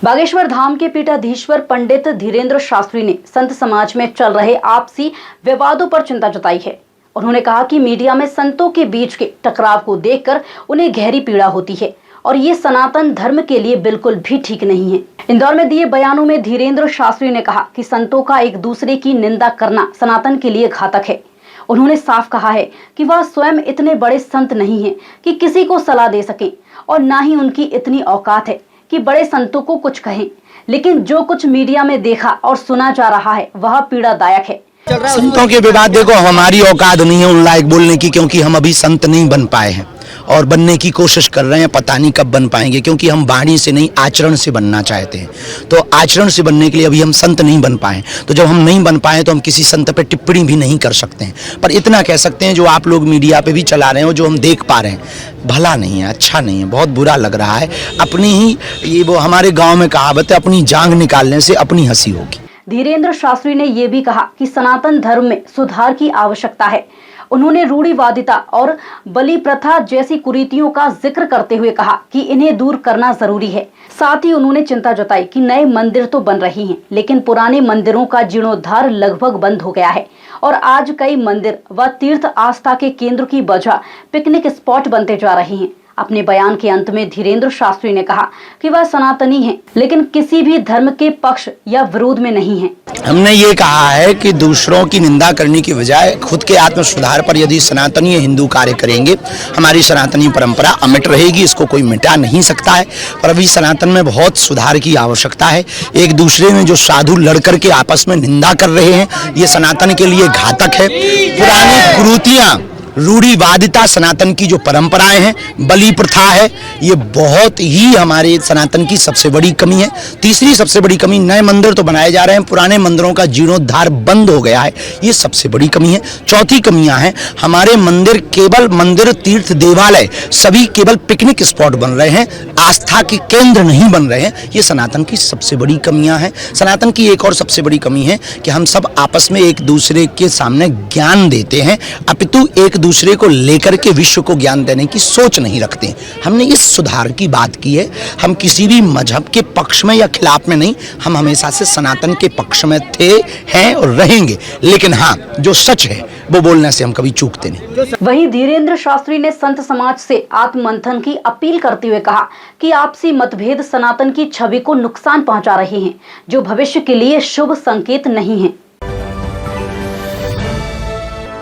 बागेश्वर धाम के पीठाधीश्वर पंडित धीरेन्द्र शास्त्री ने संत समाज में चल रहे आपसी विवादों पर चिंता जताई है। उन्होंने कहा कि मीडिया में संतों के बीच के टकराव को देखकर उन्हें गहरी पीड़ा होती है और ये सनातन धर्म के लिए बिल्कुल भी ठीक नहीं है। इंदौर में दिए बयानों में धीरेन्द्र शास्त्री ने कहा कि संतों का एक दूसरे की निंदा करना सनातन के लिए घातक है। उन्होंने साफ कहा है कि वह स्वयं इतने बड़े संत नहीं हैं कि किसी को सलाह दे सकें और ना ही उनकी इतनी औकात है कि बड़े संतों को कुछ कहें, लेकिन जो कुछ मीडिया में देखा और सुना जा रहा है वह पीड़ादायक है। संतों के विवाद देखो, हमारी औकात नहीं है उन लायक बोलने की, क्योंकि हम अभी संत नहीं बन पाए हैं और बनने की कोशिश कर रहे हैं। पता नहीं कब बन पाएंगे, क्योंकि हम वाणी से नहीं आचरण से बनना चाहते हैं। तो आचरण से बनने के लिए अभी हम संत नहीं बन पाए। तो जब हम नहीं बन पाए तो हम किसी संत पे टिप्पणी भी नहीं कर सकते हैं। पर इतना कह सकते हैं, जो आप लोग मीडिया पे भी चला रहे हो, जो हम देख पा रहे हैं, भला नहीं है, अच्छा नहीं है, बहुत बुरा लग रहा है। अपनी ही ये वो हमारे गाँव में कहावत है, अपनी जांग निकालने से अपनी हंसी होगी। धीरेन्द्र शास्त्री ने यह भी कहा कि सनातन धर्म में सुधार की आवश्यकता है। उन्होंने रूढ़िवादिता और बलि प्रथा जैसी कुरीतियों का जिक्र करते हुए कहा कि इन्हें दूर करना जरूरी है। साथ ही उन्होंने चिंता जताई कि नए मंदिर तो बन रही हैं, लेकिन पुराने मंदिरों का जीर्णोद्धार लगभग बंद हो गया है और आज कई मंदिर व तीर्थ आस्था के केंद्र की बजाय पिकनिक स्पॉट बनते जा रहे हैं। अपने बयान के अंत में धीरेन्द्र शास्त्री ने कहा कि वह सनातनी हैं, लेकिन किसी भी धर्म के पक्ष या विरोध में नहीं हैं। हमने ये कहा है कि दूसरों की निंदा करने की बजाय खुद के आत्म सुधार पर यदि सनातनी हिंदू कार्य करेंगे, हमारी सनातनी परंपरा अमिट रहेगी, इसको कोई मिटा नहीं सकता है। पर अभी सनातन में बहुत सुधार की आवश्यकता है। एक दूसरे में जो साधु लड़ करके आपस में निंदा कर रहे हैं, ये सनातन के लिए घातक है। पुरानी कुरीतियां, रूढ़िवादिता, सनातन की जो परंपराएं हैं, बलि प्रथा है, ये बहुत ही हमारे सनातन की सबसे बड़ी कमी है। तीसरी सबसे बड़ी कमी, नए मंदिर तो बनाए जा रहे हैं, पुराने मंदिरों का जीर्णोद्धार बंद हो गया है, ये सबसे बड़ी कमी है। चौथी कमियां हैं, हमारे मंदिर केवल मंदिर, तीर्थ, देवालय सभी केवल पिकनिक स्पॉट बन रहे हैं, आस्था के केंद्र नहीं बन रहे हैं। ये सनातन की सबसे बड़ी कमियां हैं। सनातन की एक और सबसे बड़ी कमी है कि हम सब आपस में एक दूसरे के सामने ज्ञान देते हैं, अपितु एक दूसरे को लेकर के विश्व को ज्ञान देने की सोच नहीं रखते। हमने इस सुधार की बात की है। हम किसी भी मजहब के पक्ष में या खिलाफ में नहीं, हम हमेशा से सनातन के पक्ष में थे, हैं और रहेंगे। लेकिन हाँ, जो सच है वो बोलने से हम कभी चूकते नहीं। वहीं धीरेन्द्र शास्त्री ने संत समाज से आत्ममंथन की अपील करते हुए कहा कि आपसी मतभेद सनातन की छवि को नुकसान पहुंचा रहे हैं, जो भविष्य के लिए शुभ संकेत नहीं है।